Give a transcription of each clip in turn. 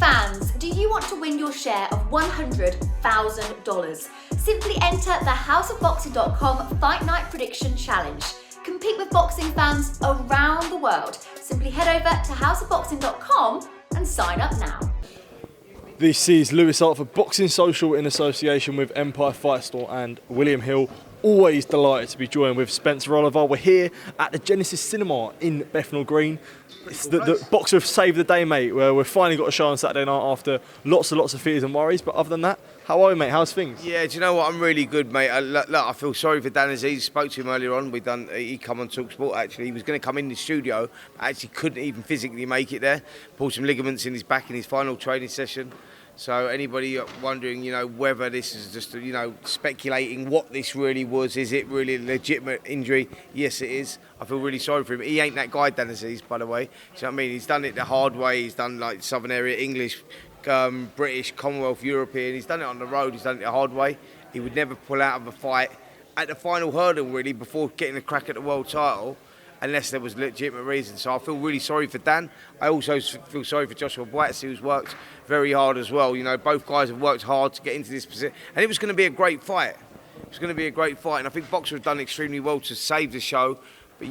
fans, do you want to win your share of $100,000? Simply enter the houseofboxing.com Fight Night Prediction Challenge. Compete with boxing fans around the world. Simply head over to houseofboxing.com and sign up now. This is Lewis Hart for Boxing Social in association with Empire Fight Store and William Hill. Always delighted to be joined with Spencer Oliver. We're here at the Genesis Cinema in Bethnal Green. It's the boxer have saved the day, mate. Where we've finally got a show on Saturday night after lots of fears and worries. But other than that, how are you, mate? How's things? Yeah, do you know what? I'm really good, mate. Look, I feel sorry for Dan Azeez. Spoke to him earlier on. He come on TalkSport, actually. He was going to come in the studio, but actually couldn't even physically make it there. Pulled some ligaments in his back in his final training session. So anybody wondering, whether this is just, speculating what this really was, is it really a legitimate injury? Yes, it is. I feel really sorry for him. He ain't that guy, Dan Azeez, by the way. Do you know what I mean? He's done it the hard way. He's done like Southern area, English, British, Commonwealth, European. He's done it on the road. He's done it the hard way. He would never pull out of a fight at the final hurdle, really, before getting a crack at the world title, unless there was legitimate reason. So I feel really sorry for Dan. I also feel sorry for Joshua Buatsi, who's worked very hard as well. Both guys have worked hard to get into this position. And it was going to be a great fight. It was going to be a great fight. And I think boxers have done extremely well to save the show. But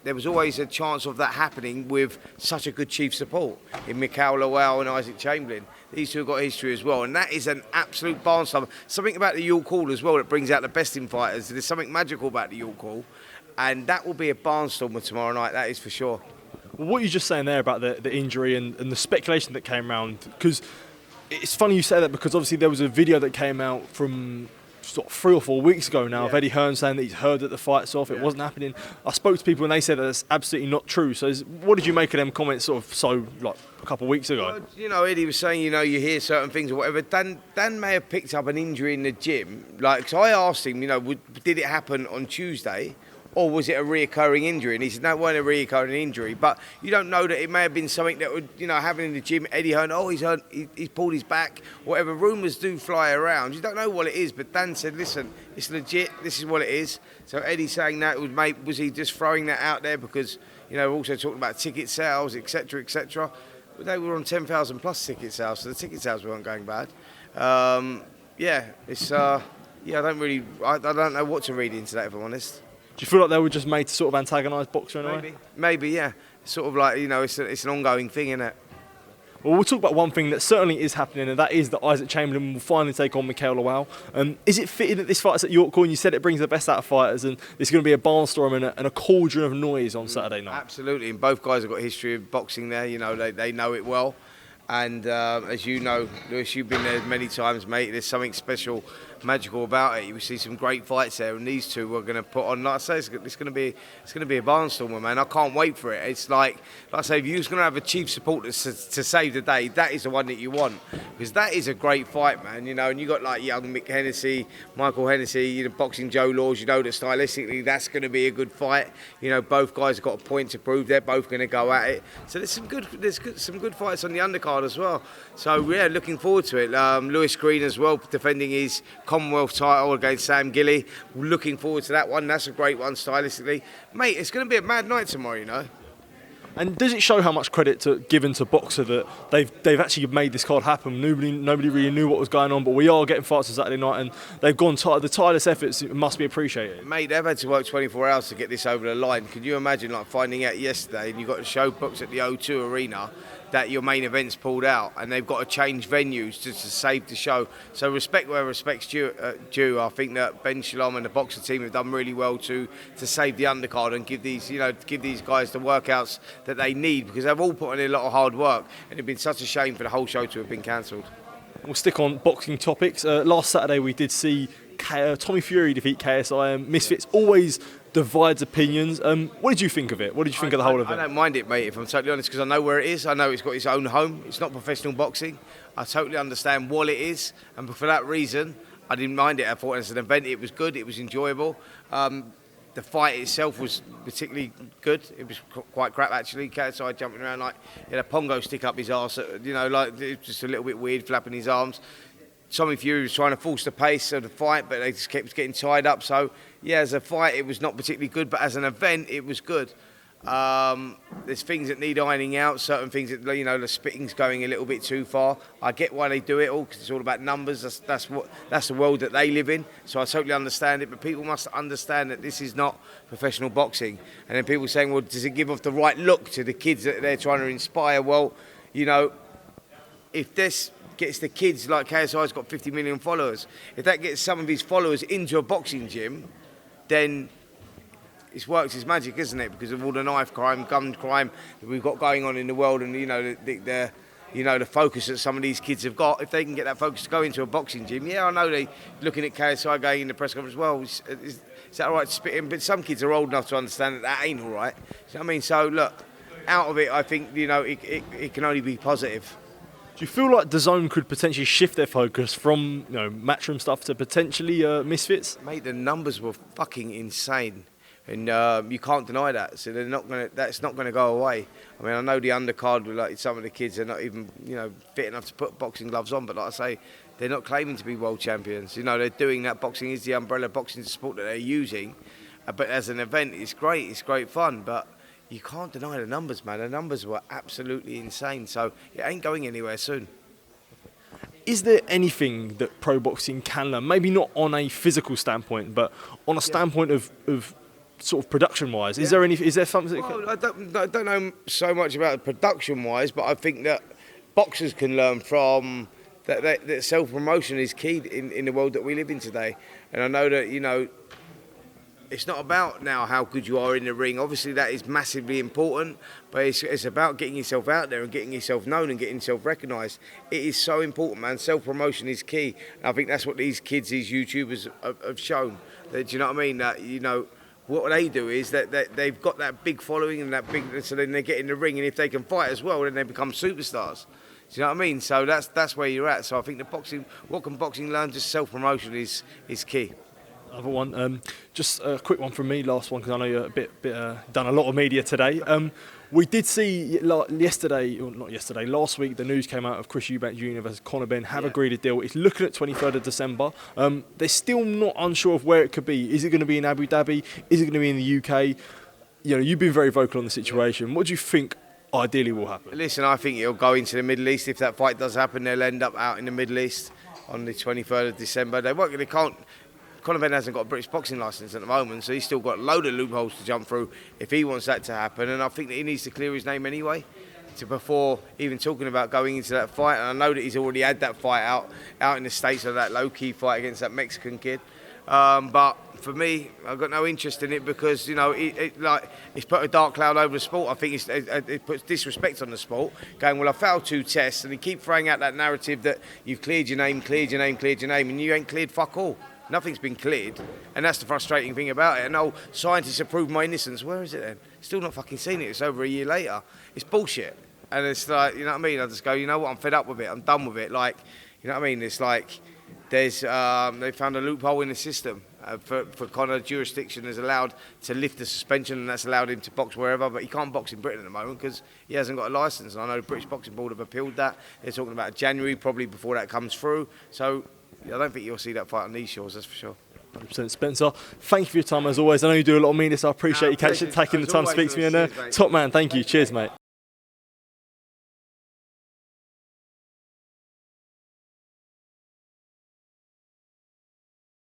there was always a chance of that happening with such a good chief support in Mikael Lawal and Isaac Chamberlain. These two have got history as well. And that is an absolute barnstormer. Something about the York Hall as well that brings out the best in fighters. There's something magical about the York Hall. And that will be a barnstormer tomorrow night, that is for sure. Well, what you're just saying there about the injury and the speculation that came around, because it's funny you say that, because obviously there was a video that came out from sort of 3 or 4 weeks ago now of Eddie Hearn saying that he's heard that the fight's off, it wasn't happening. I spoke to people and they said that that's absolutely not true. So what did you make of them comments a couple of weeks ago? Well, Eddie was saying, you hear certain things or whatever. Dan may have picked up an injury in the gym. So I asked him, did it happen on Tuesday? Or was it a reoccurring injury? And he said, no, it wasn't a reoccurring injury. But you don't know that it may have been something that would, happen in the gym. Eddie Hearn, he's pulled his back. Whatever, rumours do fly around. You don't know what it is. But Dan said, listen, it's legit. This is what it is. So Eddie's saying that, was he just throwing that out there because, we're also talking about ticket sales, etc., etc. But they were on 10,000 plus ticket sales, so the ticket sales weren't going bad. I don't know what to read into that, if I'm honest. Do you feel like they were just made to sort of antagonise boxer in a way? Maybe, yeah. Sort of like, it's an ongoing thing, isn't it? Well, we'll talk about one thing that certainly is happening, and that is that Isaac Chamberlain will finally take on Mikael Lawal. Is it fitting that this fight's at York Hall? And you said it brings the best out of fighters, and it's going to be a barnstorm and a cauldron of noise on Saturday night. Absolutely, and both guys have got a history of boxing there. They know it well. And as you know, Lewis, you've been there many times, mate. There's something special, magical about it. You see some great fights there, and these two are going to put on. Like I say, it's going to be a barnstormer, man. I can't wait for it. It's like I say, if you're going to have a chief support to save the day, that is the one that you want, because that is a great fight, man. And you got like young Mick Hennessy, Michael Hennessy, boxing Joe Laws. That stylistically, that's going to be a good fight. Both guys have got a point to prove. They're both going to go at it. So there's some good fights on the undercard as well. So yeah, looking forward to it. Lewis Green as well, defending his Commonwealth title against Sam Gilley. Looking forward to that one. That's a great one stylistically, mate. It's going to be a mad night tomorrow, And does it show how much credit given to boxer that they've actually made this card happen? Nobody really knew what was going on, but we are getting fights on Saturday night, and they've gone the tireless efforts must be appreciated. Mate, they've had to work 24 hours to get this over the line. Can you imagine finding out yesterday, and you got a show booked at the O2 Arena, that your main event's pulled out, and they've got to change venues to save the show. So respect where respect's due. I think that Ben Shalom and the boxer team have done really well to save the undercard and give these guys the workouts that they need, because they've all put in a lot of hard work, and it'd been such a shame for the whole show to have been cancelled. We'll stick on boxing topics. Last Saturday we did see Tommy Fury defeat KSI. Misfits always divides opinions. What did you think of it? What did you think of the whole of it? I don't mind it, mate, if I'm totally honest, because I know where it is. I know it's got its own home. It's not professional boxing. I totally understand what it is, and for that reason, I didn't mind it. I thought as an event it was good, it was enjoyable. The fight itself was particularly good. It was quite crap, actually. KSI jumping around like he had a pongo stick up his arse, it was just a little bit weird, flapping his arms. Tommy Fury was trying to force the pace of the fight, but they just kept getting tied up. So, yeah, as a fight, it was not particularly good, but as an event, it was good. There's things that need ironing out, certain things that, the spitting's going a little bit too far. I get why they do it all, because it's all about numbers. That's the world that they live in. So I totally understand it, but people must understand that this is not professional boxing. And then people saying, well, does it give off the right look to the kids that they're trying to inspire? Well, if this gets the kids, like KSI's got 50 million followers, if that gets some of his followers into a boxing gym, then it's worked its magic, isn't it? Because of all the knife crime, gun crime that we've got going on in the world, and the focus that some of these kids have got. If they can get that focus to go into a boxing gym, yeah, I know they looking at KSI going in the press conference. Well, is that all right to spit in? But some kids are old enough to understand that ain't all right. You know what I mean? So look, out of it, I think it can only be positive. Do you feel like DAZN could potentially shift their focus from Matchroom stuff to potentially Misfits? Mate, the numbers were fucking insane. And you can't deny that, so that's not gonna go away. I mean, I know the undercard, like some of the kids are not even fit enough to put boxing gloves on, but like I say, they're not claiming to be world champions. They're doing that. Boxing is the umbrella. Boxing is the sport that they're using, but as an event, it's great fun. But you can't deny the numbers, man. The numbers were absolutely insane. So it ain't going anywhere soon. Is there anything that pro boxing can learn? Maybe not on a physical standpoint, but on a standpoint of sort of production-wise, is there something? Well, I don't know so much about production-wise, but I think that boxers can learn from that self-promotion is key in the world that we live in today. And I know that it's not about now how good you are in the ring. Obviously, that is massively important, but it's about getting yourself out there and getting yourself known and getting yourself recognised. It is so important, man. Self-promotion is key. And I think that's what these kids, these YouTubers, have shown. Do you know what I mean? That what they do is that they've got that big following and so then they get in the ring, and if they can fight as well, then they become superstars. Do you know what I mean? So that's where you're at. So I think what can boxing learn? Just self-promotion is key. Other one, just a quick one from me, last one, because I know you're a bit done a lot of media today. We did see last week, the news came out of Chris Eubank Jr. versus Conor Benn have agreed a deal. It's looking at 23rd of December. They're still not unsure of where it could be. Is it going to be in Abu Dhabi? Is it going to be in the UK? You've been very vocal on the situation. What do you think ideally will happen? Listen, I think it'll go into the Middle East. If that fight does happen, they'll end up out in the Middle East on the 23rd of December. They can't. Conor Benn hasn't got a British boxing licence at the moment, so he's still got a load of loopholes to jump through if he wants that to happen. And I think that he needs to clear his name anyway, before even talking about going into that fight. And I know that he's already had that fight out in the States, or that low-key fight against that Mexican kid. But for me, I've got no interest in it because it's put a dark cloud over the sport. I think it puts disrespect on the sport. Going, well, I failed 2 tests, and they keep throwing out that narrative that you've cleared your name, and you ain't cleared fuck all. Nothing's been cleared, and that's the frustrating thing about it. And scientists have proved my innocence. Where is it then? Still not fucking seen it. It's over a year later. It's bullshit. And it's like, you know what I mean? I just go, you know what? I'm fed up with it. I'm done with it. Like, you know what I mean? It's like they found a loophole in the system. For Conor, jurisdiction is allowed to lift the suspension, and that's allowed him to box wherever, but he can't box in Britain at the moment because he hasn't got a licence. And I know the British Boxing Board have appealed that. They're talking about January, probably before that comes through. So I don't think you'll see that fight on these shores, that's for sure. 100%. Spencer, thank you for your time as always. I know you do a lot of media, so I appreciate you taking the time to speak to me. And top man, thank you. Cheers, mate.